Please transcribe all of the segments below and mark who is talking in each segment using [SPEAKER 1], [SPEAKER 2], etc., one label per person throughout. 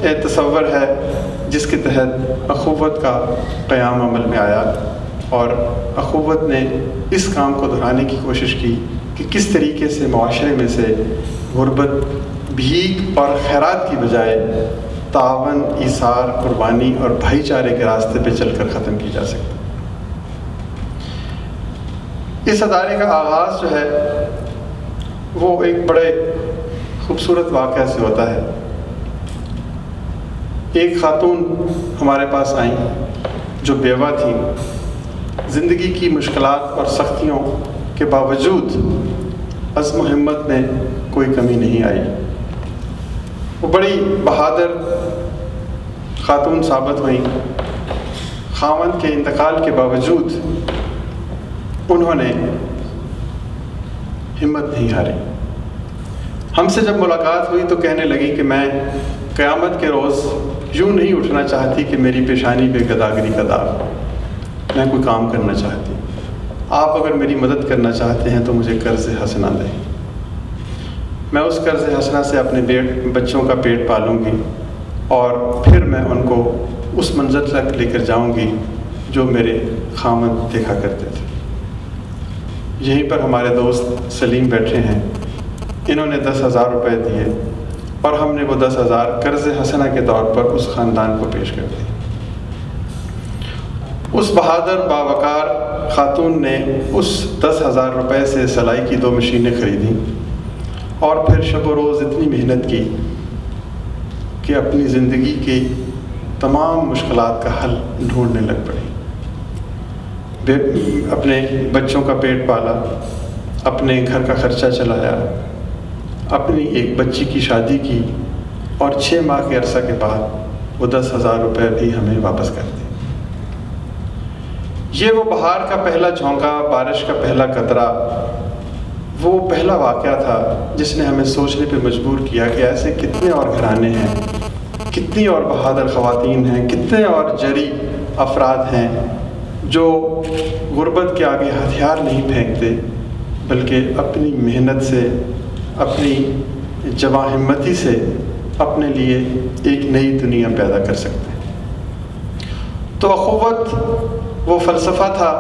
[SPEAKER 1] ایک تصور ہے جس کے تحت اخوت کا قیام عمل میں آیا، اور اخوت نے اس کام کو دہرانے کی کوشش کی کہ کس طریقے سے معاشرے میں سے غربت بھیک اور خیرات کی بجائے تعاون، ایثار، قربانی اور بھائی چارے کے راستے پہ چل کر ختم کی جا سکتی۔ اس ادارے کا آغاز جو ہے وہ ایک بڑے خوبصورت واقعہ سے ہوتا ہے۔ ایک خاتون ہمارے پاس آئیں جو بیوہ تھیں، زندگی کی مشکلات اور سختیوں کے باوجود عزم و ہمت میں کوئی کمی نہیں آئی۔ وہ بڑی بہادر خاتون ثابت ہوئیں۔ خاوند کے انتقال کے باوجود انہوں نے ہمت نہیں ہاری۔ ہم سے جب ملاقات ہوئی تو کہنے لگی کہ میں قیامت کے روز یوں نہیں اٹھنا چاہتی کہ میری پیشانی پہ گداگری کا داغ ہو، میں کوئی کام کرنا چاہتی۔ آپ اگر میری مدد کرنا چاہتے ہیں تو مجھے قرض حسنہ دیں، میں اس قرض حسنہ سے اپنے بچوں کا پیٹ پالوں گی، اور پھر میں ان کو اس منزل تک لے کر جاؤں گی جو میرے خاوند دیکھا کرتے تھے۔ یہیں پر ہمارے دوست سلیم بیٹھے ہیں، انہوں نے 10,000 روپے دیے، اور ہم نے وہ 10,000 قرض حسنہ کے طور پر اس خاندان کو پیش کر دی۔ اس بہادر باوقار خاتون نے اس 10,000 روپے سے سلائی کی 2 مشینیں خریدیں، اور پھر شب و روز اتنی محنت کی کہ اپنی زندگی کی تمام مشکلات کا حل ڈھونڈنے لگ پڑی۔ اپنے بچوں کا پیٹ پالا، اپنے گھر کا خرچہ چلایا، اپنی ایک بچی کی شادی کی، اور 6 ماہ کے عرصہ کے بعد وہ 10,000 روپے بھی ہمیں واپس کر دی۔ یہ وہ بہار کا پہلا جھونکا، بارش کا پہلا قطرہ، وہ پہلا واقعہ تھا جس نے ہمیں سوچنے پہ مجبور کیا کہ ایسے کتنے اور گھرانے ہیں، کتنی اور بہادر خواتین ہیں، کتنے اور جری افراد ہیں جو غربت کے آگے ہتھیار نہیں پھینکتے، بلکہ اپنی محنت سے، اپنی جواں ہمتی سے اپنے لیے ایک نئی دنیا پیدا کر سکتے ہیں۔ تو اخوت وہ فلسفہ تھا،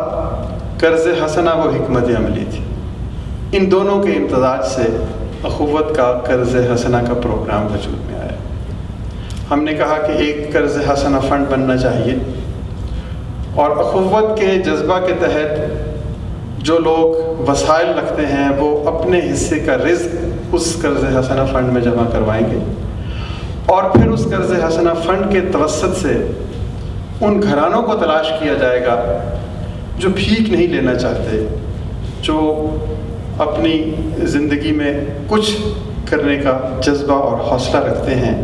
[SPEAKER 1] قرض حسنہ وہ حکمت عملی تھی۔ ان دونوں کے امتزاج سے اخوت کا قرض حسنہ کا پروگرام وجود میں آیا۔ ہم نے کہا کہ ایک قرض حسنہ فنڈ بننا چاہیے، اور اخوت کے جذبہ کے تحت جو لوگ وسائل رکھتے ہیں وہ اپنے حصے کا رزق اس قرض حسنہ فنڈ میں جمع کروائیں گے، اور پھر اس قرض حسنہ فنڈ کے توسط سے ان گھرانوں کو تلاش کیا جائے گا جو بھیک نہیں لینا چاہتے، جو اپنی زندگی میں کچھ کرنے کا جذبہ اور حوصلہ رکھتے ہیں،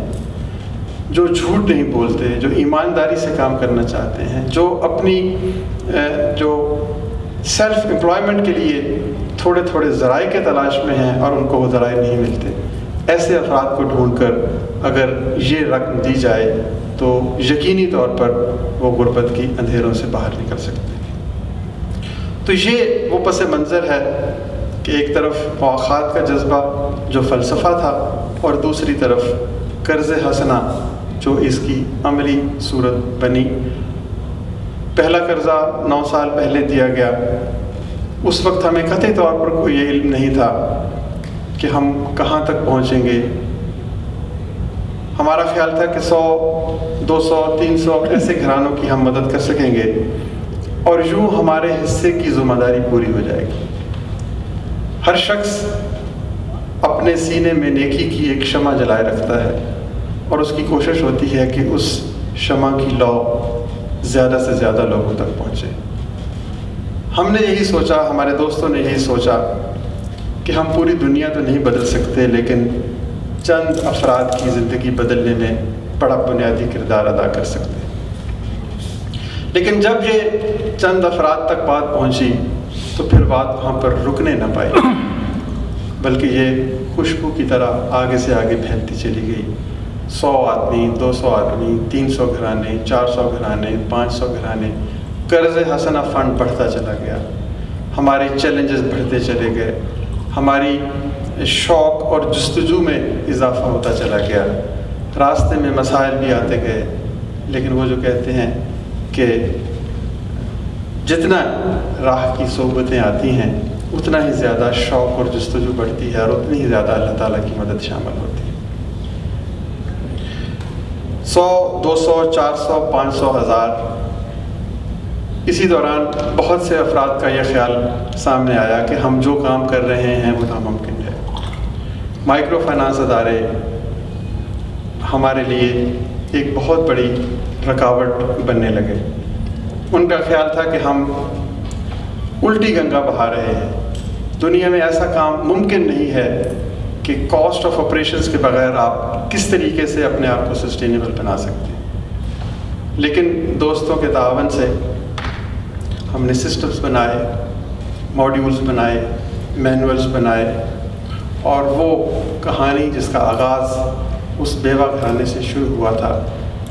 [SPEAKER 1] جو جھوٹ نہیں بولتے، جو ایمانداری سے کام کرنا چاہتے ہیں، جو اپنی جو سیلف امپلائمنٹ کے لیے تھوڑے تھوڑے ذرائع کے تلاش میں ہیں اور ان کو وہ ذرائع نہیں ملتے۔ ایسے افراد کو ڈھونڈ کر اگر یہ رقم دی جائے تو یقینی طور پر وہ غربت کی اندھیروں سے باہر نکل سکتے ہیں۔ تو یہ وہ پس منظر ہے کہ ایک طرف مواخات کا جذبہ جو فلسفہ تھا، اور دوسری طرف قرض حسنہ جو اس کی عملی صورت بنی۔ پہلا قرضہ 9 سال پہلے دیا گیا، اس وقت ہمیں قطعی طور پر کوئی علم نہیں تھا کہ ہم کہاں تک پہنچیں گے۔ ہمارا خیال تھا کہ 100، 200، 300 ایسے گھرانوں کی ہم مدد کر سکیں گے، اور یوں ہمارے حصے کی ذمہ داری پوری ہو جائے گی۔ ہر شخص اپنے سینے میں نیکی کی ایک شمع جلائے رکھتا ہے، اور اس کی کوشش ہوتی ہے کہ اس شمع کی لو زیادہ سے زیادہ لوگوں تک پہنچے۔ ہم نے یہی سوچا، ہمارے دوستوں نے یہی سوچا کہ ہم پوری دنیا تو نہیں بدل سکتے، لیکن چند افراد کی زندگی بدلنے میں بڑا بنیادی کردار ادا کر سکتے ہیں۔ لیکن جب یہ چند افراد تک بات پہنچی تو پھر بات وہاں پر رکنے نہ پائی، بلکہ یہ خوشبو کی طرح آگے سے آگے پھیلتی چلی گئی۔ 100 آدمی، 200 آدمی، 300 گھرانے، 400 گھرانے، 500 گھرانے، قرض حسنہ فنڈ بڑھتا چلا گیا، ہمارے چیلنجز بڑھتے چلے گئے، ہماری شوق اور جستجو میں اضافہ ہوتا چلا گیا۔ راستے میں مسائل بھی آتے گئے، لیکن وہ جو کہتے ہیں کہ جتنا راہ کی صحبتیں آتی ہیں اتنا ہی زیادہ شوق اور جستجو بڑھتی ہے، اور اتنی ہی زیادہ اللہ تعالیٰ کی مدد شامل ہوتی ہے۔ 100، 200، 400، 500، 1000 اسی دوران بہت سے افراد کا یہ خیال سامنے آیا کہ ہم جو کام کر رہے ہیں وہ ناممکن ہے۔ مائکرو فائنانس ادارے ہمارے لیے ایک بہت بڑی رکاوٹ بننے لگے۔ ان کا خیال تھا کہ ہم الٹی گنگا بہا رہے ہیں، دنیا میں ایسا کام ممکن نہیں ہے کہ کاسٹ آف آپریشنز کے بغیر آپ کس طریقے سے اپنے آپ کو سسٹینیبل بنا سکتے ہیں۔ لیکن دوستوں کے تعاون سے ہم نے سسٹمز بنائے، ماڈیولز بنائے، مینولز بنائے، اور وہ کہانی جس کا آغاز اس بیوہ گھرانے سے شروع ہوا تھا،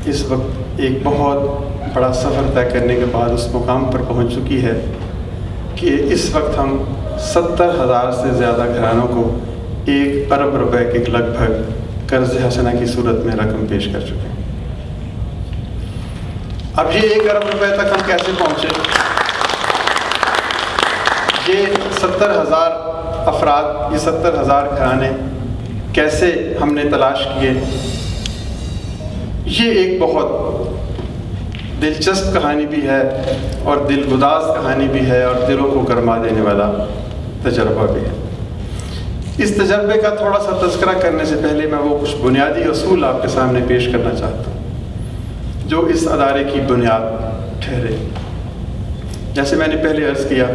[SPEAKER 1] اس وقت ایک بہت بڑا سفر طے کرنے کے بعد اس مقام پر پہنچ چکی ہے کہ اس وقت ہم 70,000 سے زیادہ گھرانوں کو 1 ارب روپے کے لگ بھگ قرض حسنہ کی صورت میں رقم پیش کر چکے ہیں۔ اب یہ 1 ارب روپے تک ہم کیسے پہنچے؟ یہ 70,000 افراد، یہ 70,000 گھرانے کیسے ہم نے تلاش کیے؟ یہ ایک بہت دلچسپ کہانی بھی ہے اور دل گداز کہانی بھی ہے اور دلوں کو گرما دینے والا تجربہ بھی ہے۔ اس تجربے کا تھوڑا سا تذکرہ کرنے سے پہلے میں وہ کچھ بنیادی اصول آپ کے سامنے پیش کرنا چاہتا ہوں جو اس ادارے کی بنیاد ٹھہرے۔ جیسے میں نے پہلے عرض کیا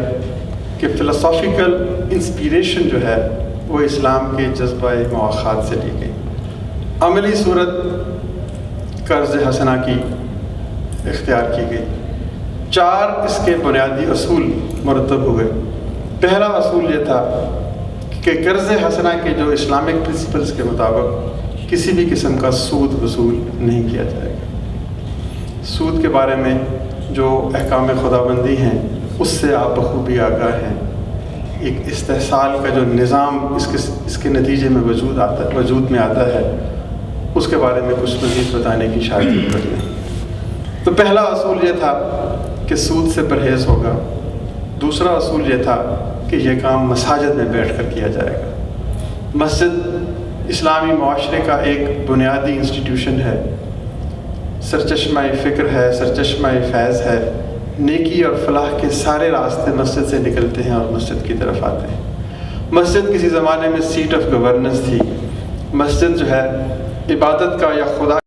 [SPEAKER 1] کہ فلسافیکل انسپیریشن جو ہے وہ اسلام کے جذبہ مواخات سے لی گئی، عملی صورت قرض حسنہ کی اختیار کی گئی۔ 4 اس کے بنیادی اصول مرتب ہوئے۔ پہلا اصول یہ تھا کہ قرض حسنہ کے جو اسلامک پرنسپلز کے مطابق کسی بھی قسم کا سود وصول نہیں کیا جائے گا۔ سود کے بارے میں جو احکام خداوندی ہیں اس سے آپ بخوبی آگاہ ہیں۔ ایک استحصال کا جو نظام اس کے نتیجے میں وجود میں آتا ہے، اس کے بارے میں کچھ مزید بتانے کی شاید ضرورت نہیں۔ تو پہلا اصول یہ تھا کہ سود سے پرہیز ہوگا۔ دوسرا اصول یہ تھا کہ یہ کام مساجد میں بیٹھ کر کیا جائے گا۔ مسجد اسلامی معاشرے کا ایک بنیادی انسٹیٹیوشن ہے، سرچشمہ فکر ہے، سرچشمہ فیض ہے۔ نیکی اور فلاح کے سارے راستے مسجد سے نکلتے ہیں اور مسجد کی طرف آتے ہیں۔ مسجد کسی زمانے میں سیٹ آف گورننس تھی۔ مسجد جو ہے عبادت کا یا خدا